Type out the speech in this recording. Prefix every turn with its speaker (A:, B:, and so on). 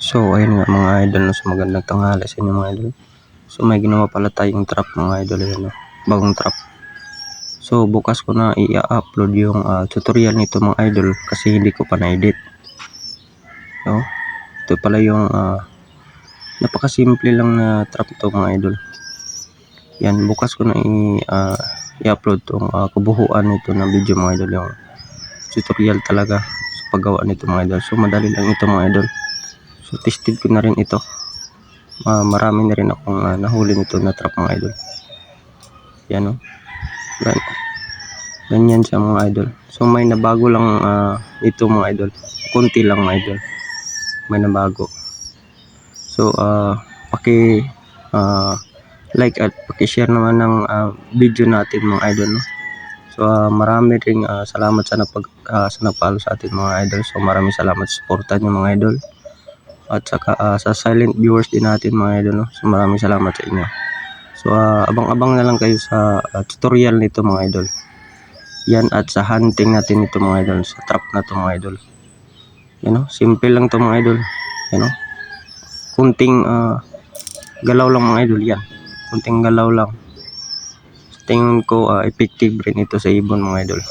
A: So ayun nga mga idol, no, so magandang tanghali sa inyo mga idol. So may ginawa pala tayong trap mga idol, yun, no, bagong trap. So bukas ko na i-upload yung tutorial nito mga idol kasi hindi ko pa na-edit. No? Ito pala yung napakasimple lang na trap to mga idol. Yan, bukas ko na i-upload tong kabuhuan nito na video mga idol, yung tutorial talaga sa paggawa nito mga idol. So madali lang ito mga idol. So tested ko na rin ito. Marami na rin akong nahuli nito na trap mga idol. Yan, no. Ganyan siya mga idol. So may nabago lang ito mga idol. Kunti lang mga idol. May nabago. So like at paki-share naman ng video natin mga idol, no. So marami ring salamat sa nagpalo sa atin mga idol. So maraming salamat sa suporta niyo mga idol. At saka sa silent viewers din natin mga idol, no? So maraming salamat sa inyo. So abang-abang na lang kayo sa tutorial nito mga idol. Yan, at sa hunting natin ito mga idol, sa trap na to mga idol. Yan, no? Simple lang to mga idol. Yan, no? Kunting galaw lang mga idol yan. Kunting galaw lang. Sa tingin ko effective rin ito sa ibon mga idol.